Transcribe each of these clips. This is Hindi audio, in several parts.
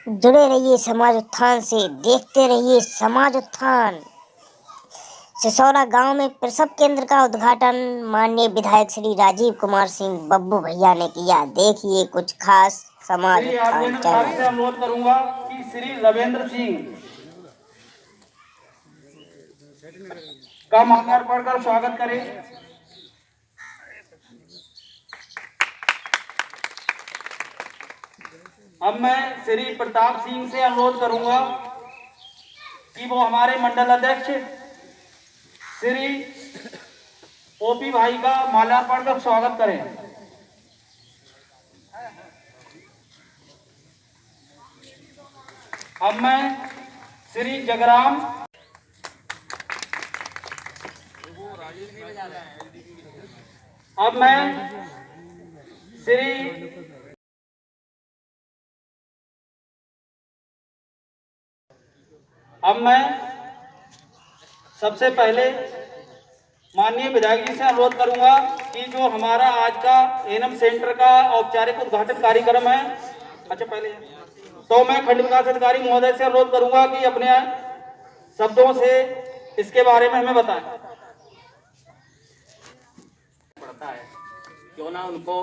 जुड़े रहिए समाज उत्थान से, देखते रहिए समाज उत्थान। सिसौरा गांव में प्रसव केंद्र का उद्घाटन माननीय विधायक श्री राजीव कुमार सिंह बब्बू भैया ने किया। देखिए कुछ खास समाज श्री उत्थान राजेंद्र साहब से चैनल। अनुरोध करूंगा कि श्री रविंद्र सिंह का माल्यार्पण कर स्वागत करें। अब मैं श्री प्रताप सिंह से अनुरोध करूंगा कि वो हमारे मंडल अध्यक्ष श्री ओपी भाई का माल्यार्पण कर स्वागत करें। अब मैं श्री जगराम अब मैं सबसे पहले माननीय विधायक जी से अनुरोध करूंगा कि जो हमारा आज का एनएम सेंटर का औपचारिक उद्घाटन कार्यक्रम है, अच्छा पहले तो मैं खंड विकास अधिकारी महोदय से अनुरोध करूंगा कि अपने शब्दों से इसके बारे में हमें बताएं। पड़ता है क्यों ना उनको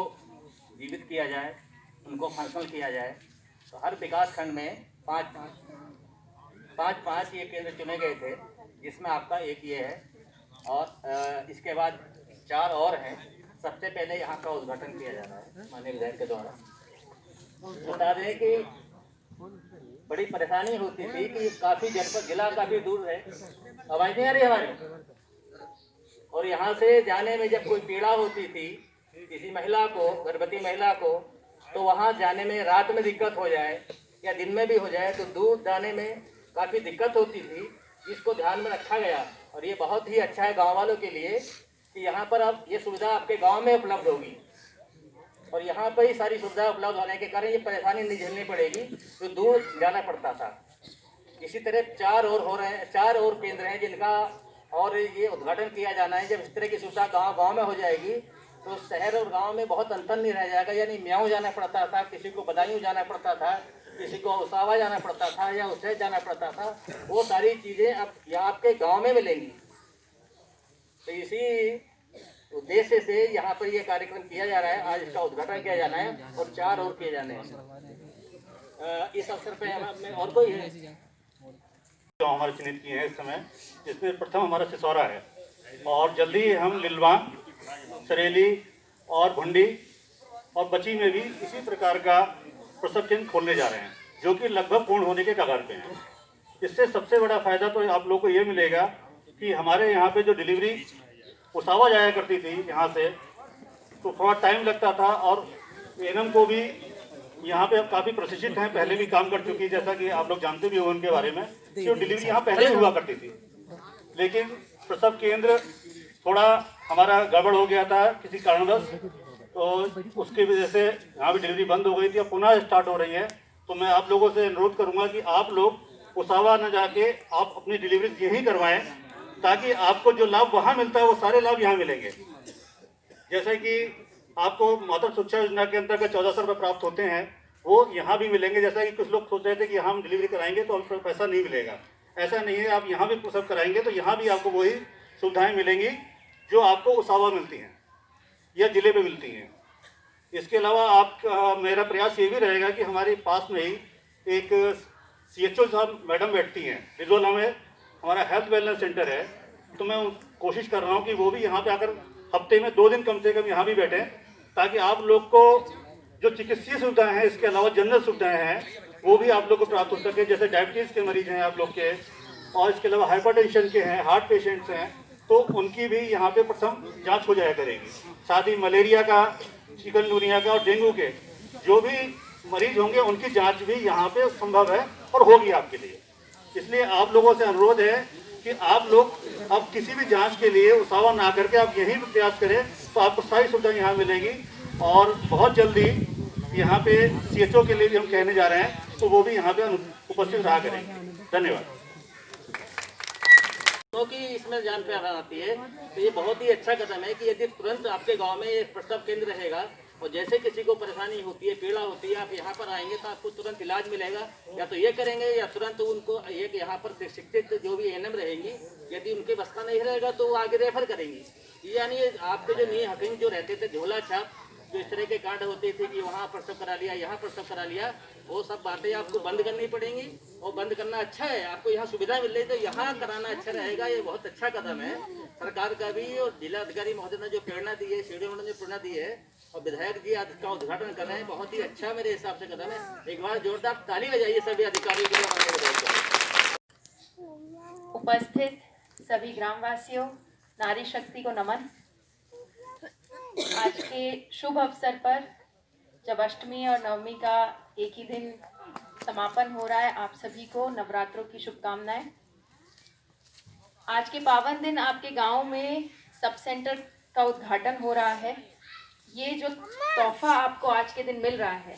जीवित किया जाए, उनको फंक्शनल किया जाए। तो हर विकास खंड में पाँच ये केंद्र चुने गए थे, जिसमें आपका एक ये है और इसके बाद 4 और हैं। सबसे पहले यहाँ का उद्घाटन किया जा रहा है माननीय विधायक के द्वारा। बता दें कि बड़ी परेशानी होती थी कि काफ़ी जनपद जिला काफ़ी दूर है, आवाज़ नहीं आ रही हमारी, और यहाँ से जाने में जब कोई पीड़ा होती थी किसी महिला को, गर्भवती महिला को, तो वहाँ जाने में रात में दिक्कत हो जाए या दिन में भी हो जाए तो दूर जाने में काफ़ी दिक्कत होती थी, जिसको ध्यान में रखा गया। और ये बहुत ही अच्छा है गांव वालों के लिए कि यहाँ पर अब ये सुविधा आपके गांव में उपलब्ध होगी और यहाँ पर ही सारी सुविधा उपलब्ध होने के कारण ये परेशानी नहीं झेलनी पड़ेगी जो दूर जाना पड़ता था। इसी तरह 4 और हो रहे हैं, 4 और केंद्र हैं जिनका और ये उद्घाटन किया जाना है। जब इस तरह की सुविधा गांव में हो जाएगी तो शहर और गांव में बहुत अंतर नहीं रह जाएगा। यानी म्याऊं जाना पड़ता था, किसी को बदायूं जाना पड़ता था, किसी को उसावा जाना पड़ता था या उससे जाना पड़ता था, वो सारी चीज़ें अब यहाँ आपके गांव में मिलेंगी। तो इसी उद्देश्य से यहाँ पर ये कार्यक्रम किया जा रहा है। आज इसका उद्घाटन किया जाना है और 4 और किए जाने हैं। इस अवसर पर हम और कोई है जो हमारे चिन्हित किए हैं इस समय, जिसमें प्रथम हमारा सिसौरा है और जल्दी ही हम लिलवा, सरेली और भुंडी और बची में भी इसी प्रकार का प्रसव केंद्र खोलने जा रहे हैं, जो कि लगभग पूर्ण होने के कगार पे हैं। इससे सबसे बड़ा फायदा तो आप लोगों को ये मिलेगा कि हमारे यहाँ पे जो डिलीवरी उसावा जाया करती थी यहाँ से, तो थोड़ा टाइम लगता था और एनएम को भी यहाँ पे काफ़ी प्रशिक्षित हैं, पहले भी काम कर चुकी है, जैसा कि आप लोग जानते भी हो उनके बारे में कि वो डिलीवरी यहाँ पहले भी हुआ करती थी। लेकिन प्रसव केंद्र थोड़ा हमारा गड़बड़ हो गया था किसी कारणवश, तो उसकी वजह से यहाँ भी डिलीवरी बंद हो गई थी, अब पुनः स्टार्ट हो रही है। तो मैं आप लोगों से अनुरोध करूँगा कि आप लोग उसावा न जाके आप अपनी डिलीवरी यहीं करवाएं, ताकि आपको जो लाभ वहाँ मिलता है वो सारे लाभ यहाँ मिलेंगे। जैसे कि आपको मातृ शिक्षा योजना के अंतर्गत 1400 रुपये प्राप्त होते हैं, वो यहाँ भी मिलेंगे। जैसा कि कुछ लोग सोच रहे थे कि हम डिलीवरी कराएंगे तो हमको पैसा नहीं मिलेगा, ऐसा नहीं है। आप यहाँ भी प्रसव कराएंगे तो यहाँ भी आपको वही सुविधाएं मिलेंगी जो आपको उसावा मिलती हैं या जिले में मिलती हैं। इसके अलावा आप मेरा प्रयास ये भी रहेगा कि हमारे पास में ही एक CHO साहब मैडम बैठती हैं, रिजोला में हमारा हेल्थ वेलनेस सेंटर है, तो मैं कोशिश कर रहा हूँ कि वो भी यहाँ पे आकर हफ्ते में 2 दिन कम से कम यहाँ भी बैठें, ताकि आप लोग को जो चिकित्सीय सुविधाएं हैं, इसके अलावा जनरल सुविधाएं हैं, वो भी आप लोग को प्राप्त हो सके। जैसे डायबिटीज़ के मरीज हैं आप लोग के, और इसके अलावा हाइपरटेंशन के हैं, हार्ट पेशेंट्स हैं, तो उनकी भी यहाँ पे प्रथम जांच हो जाया करेगी। साथ ही मलेरिया का, चिकनगुनिया का और डेंगू के जो भी मरीज होंगे उनकी जाँच भी यहाँ पे संभव है और होगी आपके लिए। इसलिए आप लोगों से अनुरोध है कि आप लोग अब किसी भी जांच के लिए उसावा ना करके आप यहीं पर प्रयास करें, तो आपको सारी सुविधा यहाँ मिलेगी। और बहुत जल्दी यहाँ पे CHO के लिए भी हम कहने जा रहे हैं, तो वो भी यहाँ पे उपस्थित रहा करेंगे। धन्यवाद। क्योंकि इसमें जान पहचान आती है, तो ये बहुत ही अच्छा कदम है कि यदि तुरंत आपके गांव में एक प्रसव केंद्र रहेगा और जैसे किसी को परेशानी होती है, पीड़ा होती है, आप यहाँ पर आएंगे तो आपको तुरंत इलाज मिलेगा। या तो ये करेंगे या तुरंत उनको एक यहाँ पर शिक्षित जो भी एएनएम रहेंगी, यदि उनके बस का नहीं रहेगा तो वो आगे रेफर करेंगी। यानी आपके जो नी हकीम जो रहते थे झोला छाप, जो इस तरह के कांड होते थे कि वहाँ प्रसव करा लिया, यहाँ प्रसव करा लिया, वो सब बातें आपको बंद करनी पड़ेंगी। और बंद करना अच्छा है, आपको यहाँ सुविधा मिल रही तो यहाँ कराना अच्छा रहेगा। ये बहुत अच्छा कदम है सरकार का भी, और जिला अधिकारी महोदय ने जो प्रेरणा दी है, सीडीओ ने जो प्रेरणा दी है, और विधायक जी आज इसका उद्घाटन कर रहे हैं, बहुत ही अच्छा मेरे हिसाब से कदम है। एक बार जोरदार ताली बजाइए सभी अधिकारियों के लिए, हमारे विधायक को। उपस्थित सभी ग्रामवासियों, नारी शक्ति को नमन। आज के शुभ अवसर पर जब अष्टमी और नवमी का एक ही दिन समापन हो रहा है, आप सभी को नवरात्रों की शुभकामनाएं। आज के पावन दिन आपके गांव में सब सेंटर का उद्घाटन हो रहा है। ये जो तोहफा आपको आज के दिन मिल रहा है,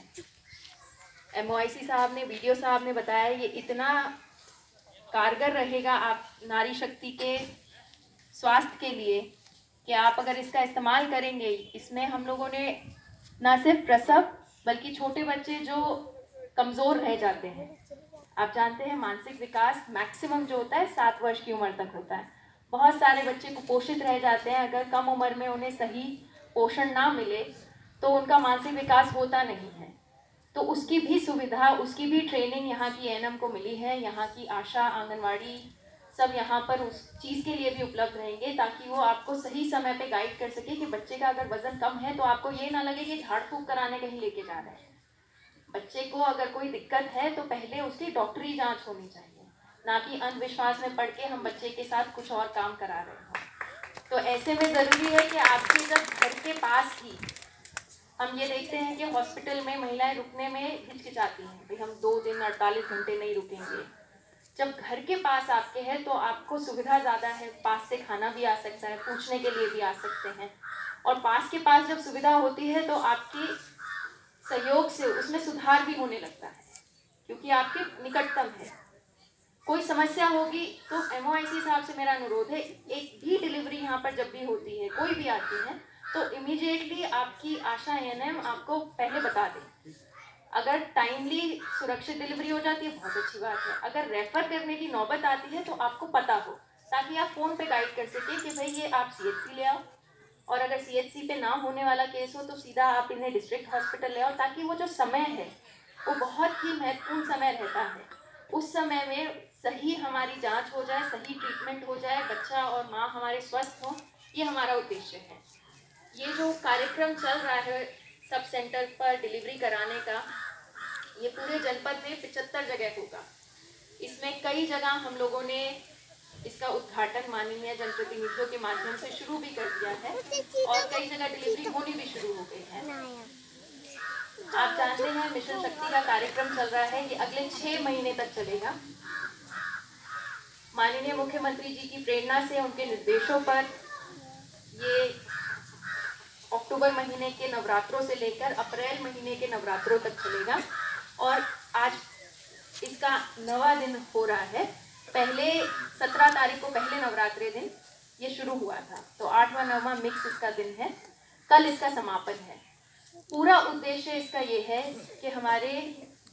MOIC साहब ने, BDO साहब ने बताया, ये इतना कारगर रहेगा आप नारी शक्ति के स्वास्थ्य के लिए कि आप अगर इसका इस्तेमाल करेंगे, इसमें हम लोगों ने ना सिर्फ प्रसव बल्कि छोटे बच्चे जो कमज़ोर रह जाते हैं, आप जानते हैं मानसिक विकास मैक्सिमम जो होता है 7 वर्ष की उम्र तक होता है। बहुत सारे बच्चे कुपोषित रह जाते हैं, अगर कम उम्र में उन्हें सही पोषण ना मिले तो उनका मानसिक विकास होता नहीं है। तो उसकी भी सुविधा, उसकी भी ट्रेनिंग यहाँ की एएनएम को मिली है। यहाँ की आशा, आंगनवाड़ी सब यहाँ पर उस चीज़ के लिए भी उपलब्ध रहेंगे ताकि वो आपको सही समय पे गाइड कर सके कि बच्चे का अगर वजन कम है तो आपको ये ना लगे कि झाड़ फूंक कराने कहीं लेके जा रहे हैं। बच्चे को अगर कोई दिक्कत है तो पहले उसकी डॉक्टरी जांच होनी चाहिए, ना कि अंधविश्वास में पड़ के हम बच्चे के साथ कुछ और काम करा रहे हों। तो ऐसे में ज़रूरी है कि आपके जब घर के पास ही, हम ये देखते हैं कि हॉस्पिटल में महिलाएं रुकने में हिचकिचाती हैं, भाई हम 2 दिन 48 घंटे नहीं रुकेंगे। जब घर के पास आपके हैं तो आपको सुविधा ज़्यादा है, पास से खाना भी आ सकता है, पूछने के लिए भी आ सकते हैं। और पास के पास जब सुविधा होती है तो आपकी सहयोग से उसमें सुधार भी होने लगता है, क्योंकि आपके निकटतम है। कोई समस्या होगी तो MOIC साहब से मेरा अनुरोध है, एक भी डिलीवरी यहाँ पर जब भी होती है, कोई भी आती है, तो इमीडिएटली आपकी आशा एएनएम आपको पहले बता दें। अगर टाइमली सुरक्षित डिलीवरी हो जाती है बहुत अच्छी बात है, अगर रेफर करने की नौबत आती है तो आपको पता हो, ताकि आप फ़ोन पे गाइड कर सकें कि भाई ये आप CHC ले आओ, और अगर CHC पे ना होने वाला केस हो तो सीधा आप इन्हें डिस्ट्रिक्ट हॉस्पिटल ले आओ, ताकि वो जो समय है वो बहुत ही महत्वपूर्ण समय रहता है। उस समय में सही हमारी जांच हो जाए, सही ट्रीटमेंट हो जाए, बच्चा और माँ हमारे स्वस्थ हों, ये हमारा उद्देश्य है। ये जो कार्यक्रम चल रहा है सब सेंटर पर डिलीवरी कराने का, ये पूरे जनपद में 75 जगह होगा। इसमें कई जगह हम लोगों ने इसका उद्घाटन माननीय जनप्रतिनिधियों के माध्यम से शुरू भी कर दिया है, और कई जगह डिलीवरी होनी भी शुरू हो गई है। आप जानते हैं मिशन शक्ति का कार्यक्रम चल रहा है, ये अगले 6 महीने तक चलेगा। माननीय मुख्यमंत्री जी की प्रेरणा से, उनके निर्देशों पर ये अक्टूबर महीने के नवरात्रों से लेकर अप्रैल महीने के नवरात्रों तक चलेगा। और आज इसका 9वां दिन हो रहा है। पहले 17 तारीख को पहले नवरात्रे दिन ये शुरू हुआ था, तो 8वां 9वां मिक्स इसका दिन है। कल इसका समापन है। पूरा उद्देश्य इसका ये है कि हमारे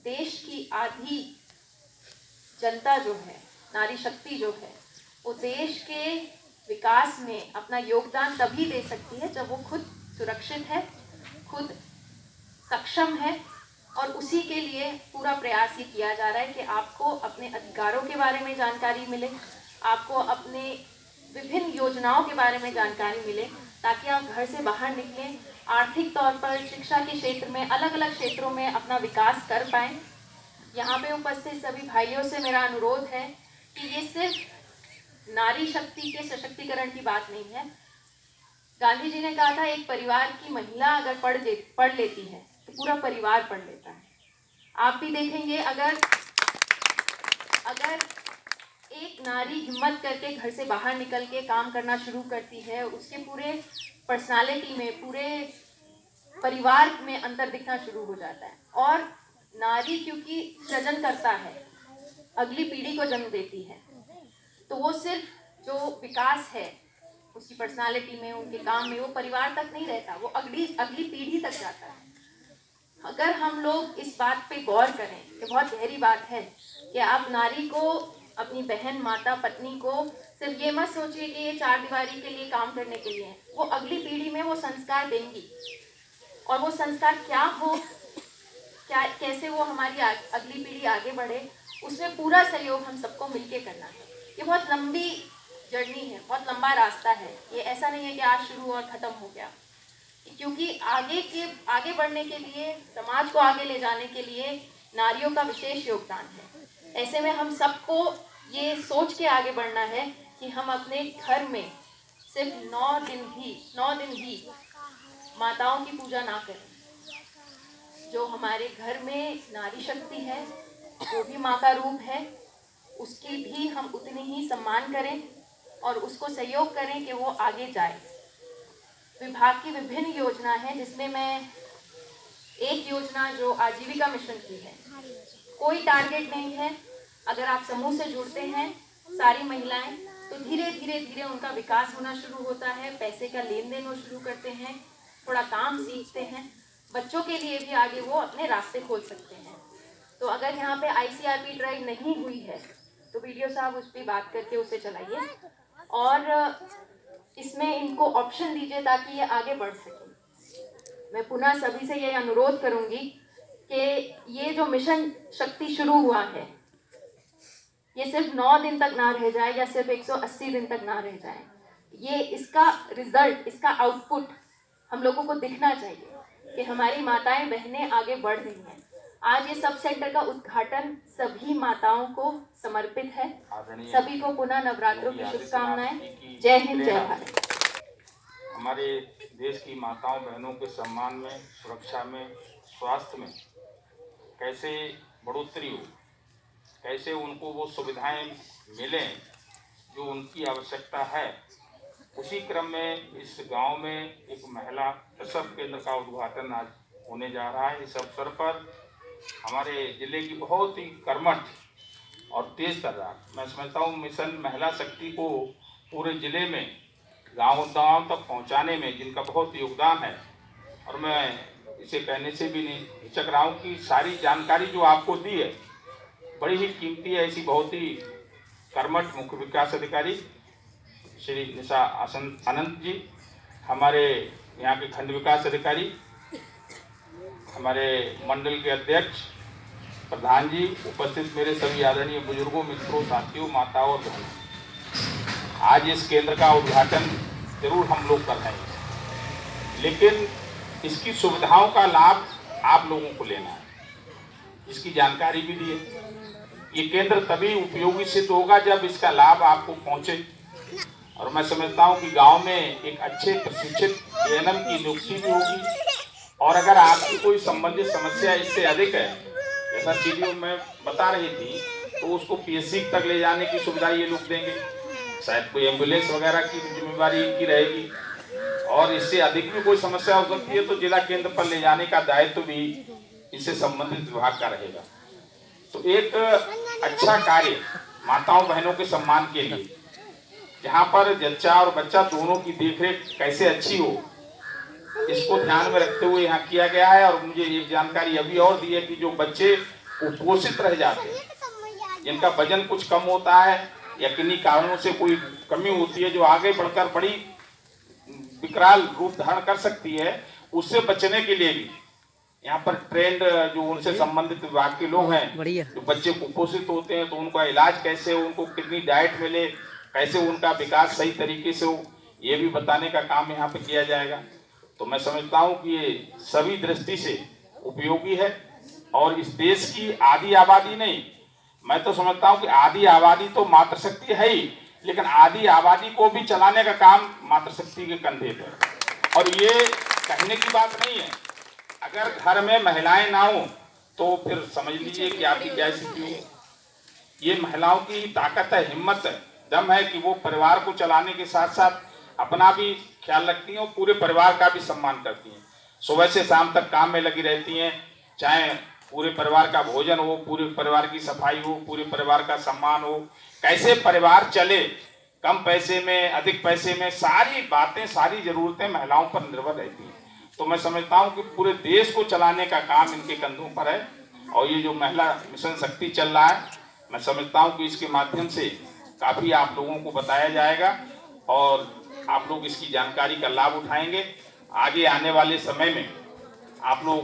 देश की आधी जनता जो है, नारी शक्ति जो है, वो देश के विकास में अपना योगदान तभी दे सकती है जब वो खुद सुरक्षित है, खुद सक्षम है। और उसी के लिए पूरा प्रयास ही किया जा रहा है कि आपको अपने अधिकारों के बारे में जानकारी मिले, आपको अपने विभिन्न योजनाओं के बारे में जानकारी मिले, ताकि आप घर से बाहर निकलें, आर्थिक तौर पर, शिक्षा के क्षेत्र में, अलग अलग क्षेत्रों में अपना विकास कर पाएँ। यहाँ पे उपस्थित सभी भाइयों से मेरा अनुरोध है कि ये सिर्फ नारी शक्ति के सशक्तिकरण की बात नहीं है। गांधी जी ने कहा था, एक परिवार की महिला अगर पढ़ लेती है तो पूरा परिवार पढ़ लेता है। आप भी देखेंगे, अगर एक नारी हिम्मत करके घर से बाहर निकल के काम करना शुरू करती है, उसके पूरे पर्सनालिटी में, पूरे परिवार में अंतर दिखना शुरू हो जाता है। और नारी क्योंकि सृजन करता है, अगली पीढ़ी को जन्म देती है, तो वो सिर्फ जो विकास है उसकी पर्सनालिटी में, उनके काम में, वो परिवार तक नहीं रहता, वो अगली अगली पीढ़ी तक जाता है। अगर हम लोग इस बात पे गौर करें, ये बहुत गहरी बात है कि आप नारी को, अपनी बहन, माता, पत्नी को सिर्फ ये मत सोचिए कि ये चार दीवारी के लिए काम करने के लिए है। वो अगली पीढ़ी में वो संस्कार देंगी, और वो संस्कार क्या हो, क्या कैसे वो हमारी अगली पीढ़ी आगे बढ़े, उसमें पूरा सहयोग हम सबको मिलके करना है। ये बहुत लंबी जर्नी है, बहुत लंबा रास्ता है। ये ऐसा नहीं है कि आज शुरू और ख़त्म हो गया, क्योंकि आगे बढ़ने के लिए, समाज को आगे ले जाने के लिए नारियों का विशेष योगदान है। ऐसे में हम सबको ये सोच के आगे बढ़ना है कि हम अपने घर में सिर्फ 9 दिन ही माताओं की पूजा ना करें। जो हमारे घर में नारी शक्ति है, वो भी माँ का रूप है, उसकी भी हम उतनी ही सम्मान करें और उसको सहयोग करें कि वो आगे जाए। विभाग की विभिन्न योजना है, जिसमें मैं एक योजना जो आजीविका मिशन की है, कोई टारगेट नहीं है। अगर आप समूह से जुड़ते हैं सारी महिलाएं, तो धीरे धीरे उनका विकास होना शुरू होता है, पैसे का लेन देन वो शुरू करते हैं, थोड़ा काम सीखते हैं, बच्चों के लिए भी आगे वो अपने रास्ते खोल सकते हैं। तो अगर यहाँ पे ICRP ड्राइव नहीं हुई है तो वीडियो साहब उस पर बात करके उसे चलाइए और इसमें इनको ऑप्शन दीजिए ताकि ये आगे बढ़ सके। मैं पुनः सभी से ये अनुरोध करूंगी कि ये जो मिशन शक्ति शुरू हुआ है, ये सिर्फ 9 दिन तक ना रह जाए या सिर्फ 180 दिन तक ना रह जाए। ये इसका रिजल्ट, इसका आउटपुट हम लोगों को दिखना चाहिए कि हमारी माताएं बहनें आगे बढ़ रही हैं। आज ये सब सेंटर का उद्घाटन सभी माताओं को समर्पित है। सभी को पुनः नवरात्रों की शुभकामनाएं। जय हिंद, जय भारत। हमारे देश की माताओं बहनों के सम्मान में, सुरक्षा में, स्वास्थ्य में कैसे बढ़ोतरी हो, कैसे उनको वो सुविधाएं मिलें जो उनकी आवश्यकता है। उसी क्रम में इस गांव में एक महिला प्रसव केंद्र का उद्घाटन आज होने जा रहा है। इस अवसर पर हमारे जिले की बहुत ही कर्मठ और तेज तर्रार, मैं समझता हूँ, मिशन महिला शक्ति को पूरे जिले में गांव-गांव तक पहुंचाने में जिनका बहुत योगदान है, और मैं इसे कहने से भी नहीं हिचक रहा हूँ कि सारी जानकारी जो आपको दी है बड़ी ही कीमती है। ऐसी बहुत ही कर्मठ मुख्य विकास अधिकारी श्री निशा अनंत जी, हमारे यहाँ के खंड विकास अधिकारी, हमारे मंडल के अध्यक्ष, प्रधान जी, उपस्थित मेरे सभी आदरणीय बुजुर्गों, मित्रों, साथियों, माताओं और बहनों, आज इस केंद्र का उद्घाटन जरूर हम लोग कर रहे हैं, लेकिन इसकी सुविधाओं का लाभ आप लोगों को लेना है। इसकी जानकारी भी दी है। ये केंद्र तभी उपयोगी सिद्ध होगा जब इसका लाभ आपको पहुंचे, और मैं समझता हूं कि गांव में एक अच्छे प्रशिक्षित ANM की नियुक्ति भी होगी। और अगर आपकी कोई संबंधित समस्या इससे अधिक है, जैसा CDO में बता रही थी, तो उसको PSC तक ले जाने की सुविधा ये लोग देंगे। शायद कोई एम्बुलेंस वगैरह की जिम्मेवारी इनकी रहेगी, और इससे अधिक भी कोई समस्या हो सकती है तो जिला केंद्र पर ले जाने का दायित्व भी इससे संबंधित विभाग का रहेगा। तो एक अच्छा कार्य माताओं बहनों के सम्मान के लिए, जहाँ पर जच्चा और बच्चा दोनों की देखरेख कैसे अच्छी हो, इसको ध्यान में रखते हुए यहाँ किया गया है। और मुझे एक जानकारी अभी और दी है कि जो बच्चे कुपोषित रह जाते हैं, जिनका वजन कुछ कम होता है या किन्हीं कारणों से कोई कमी होती है जो आगे बढ़कर बड़ी विकराल रूप धारण कर सकती है, उससे बचने के लिए भी यहाँ पर ट्रेंड जो उनसे संबंधित विभाग के लोग हैं, जो बच्चे कुपोषित होते हैं तो उनका इलाज कैसे हो, उनको कितनी डाइट मिले, कैसे उनका विकास सही तरीके से हो, ये भी बताने का काम यहाँ पे किया जाएगा। तो मैं समझता हूँ कि ये सभी दृष्टि से उपयोगी है। और इस देश की आधी आबादी नहीं, मैं तो समझता हूँ कि आधी आबादी तो मातृशक्ति है ही, लेकिन आधी आबादी को भी चलाने का काम मातृशक्ति के कंधे पर। और ये कहने की बात नहीं है, अगर घर में महिलाएं ना हो तो फिर समझ लीजिए कि आपकी क्या स्थिति है। ये महिलाओं की ताकत है, हिम्मत है, दम है कि वो परिवार को चलाने के साथ साथ अपना भी ख्याल रखती हैं और पूरे परिवार का भी सम्मान करती हैं। सुबह से शाम तक काम में लगी रहती हैं, चाहे पूरे परिवार का भोजन हो, पूरे परिवार की सफाई हो, पूरे परिवार का सम्मान हो, कैसे परिवार चले कम पैसे में, अधिक पैसे में, सारी बातें, सारी जरूरतें महिलाओं पर निर्भर रहती हैं। तो मैं समझता हूँ कि पूरे देश को चलाने का काम इनके कंधों पर है। और ये जो महिला मिशन शक्ति चल रहा है, मैं समझता हूँ कि इसके माध्यम से काफ़ी आप लोगों को बताया जाएगा और आप लोग इसकी जानकारी का लाभ उठाएंगे। आगे आने वाले समय में आप लोग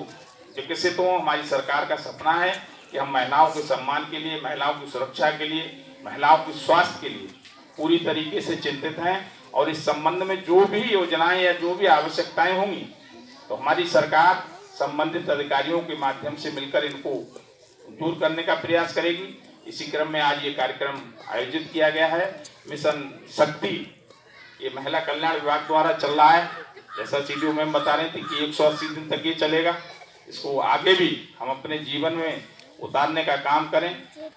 विकसित हों। हमारी सरकार का सपना है कि हम महिलाओं के सम्मान के लिए, महिलाओं की सुरक्षा के लिए, महिलाओं के स्वास्थ्य के लिए पूरी तरीके से चिंतित हैं। और इस संबंध में जो भी योजनाएं या जो भी आवश्यकताएं होंगी तो हमारी सरकार संबंधित अधिकारियों के माध्यम से मिलकर इनको दूर करने का प्रयास करेगी। इसी क्रम में आज ये कार्यक्रम आयोजित किया गया है। मिशन शक्ति ये महिला कल्याण विभाग द्वारा चल रहा है। जैसा सीडीओ मैम बता रही थी कि 180 दिन तक ये चलेगा। इसको आगे भी हम अपने जीवन में उतारने का काम करें।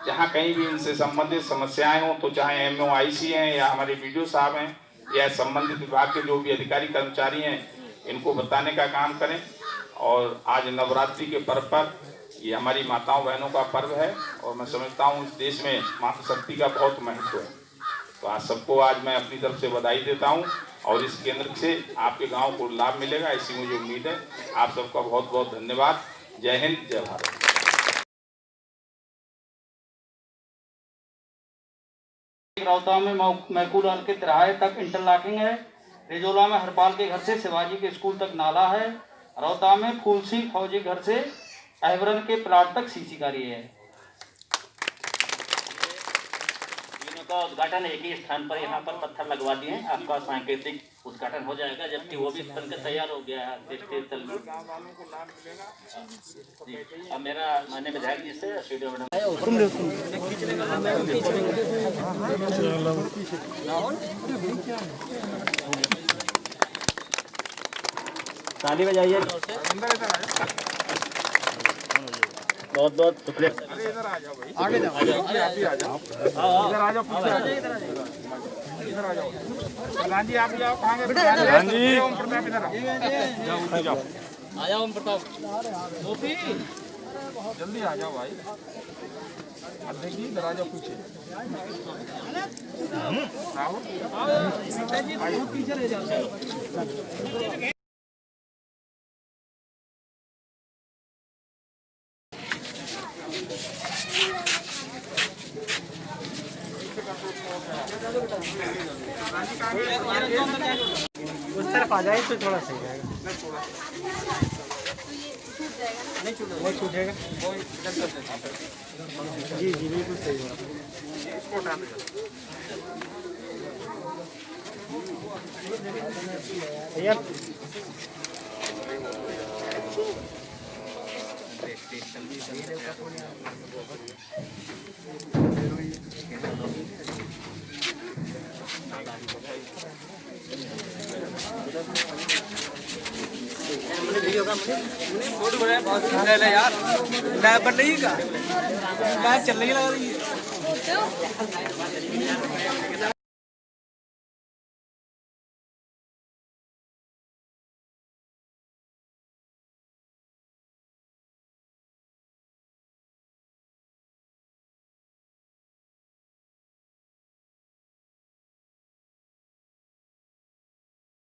जहाँ कहीं भी इनसे संबंधित समस्याएं हों तो चाहे MOIC हैं या हमारे BDO साहब हैं या संबंधित विभाग के जो भी अधिकारी कर्मचारी हैं, इनको बताने का काम करें। और आज नवरात्रि के पर्व पर ये हमारी माताओं बहनों का पर्व है और मैं समझता हूँ इस देश में मातृ शक्ति का बहुत महत्व है। तो आज सबको आज मैं अपनी तरफ से बधाई देता हूँ और इस केंद्र से आपके गांव को लाभ मिलेगा, ऐसी मुझे उम्मीद है। आप सबका बहुत बहुत धन्यवाद। जय हिंद, जय भारत। रौता में मैकूलाल के तिराहे तक इंटरलॉकिंग है। रिजोला में हरपाल के घर से शिवाजी के स्कूल तक नाला है। रौता में फूल सिंह फौजी घर से अहबरन के प्लाट तक सीसी कार्य है। का उद्घाटन एक ही स्थान पर यहाँ पर पत्थर लगवा दिए हैं। आपका सांकेतिक उद्घाटन हो जाएगा, जबकि वो भी बनकर तैयार हो गया है। अब मेरा माननीय विधायक जी से स्टूडियो मैडम ताली बजाइए। बहुत बहुत शुक्रिया। आगे जाओ, आप भी आ जाओ, इधर आ जाओ, पीछे आ जाओ, इधर आ जाओ। प्रधान जी आप भी आओ। कहाँ गए प्रधान जी? ओम प्रताप इधर आओ, जाओ जाओ, आ जाओ ओम प्रताप। गोपी जल्दी आ जाओ भाई। अध्यक्ष जी इधर आ जाओ, पीछे आओ, पीछे ले जाओ। उस तरफ आ जाए तो थोड़ा सही रहेगा। नहीं छूटेगा। जी जी बिल्कुल सही है। इसको उठा दो भैया। यार लैब पर नहीं का लैब चलने लगा रही है।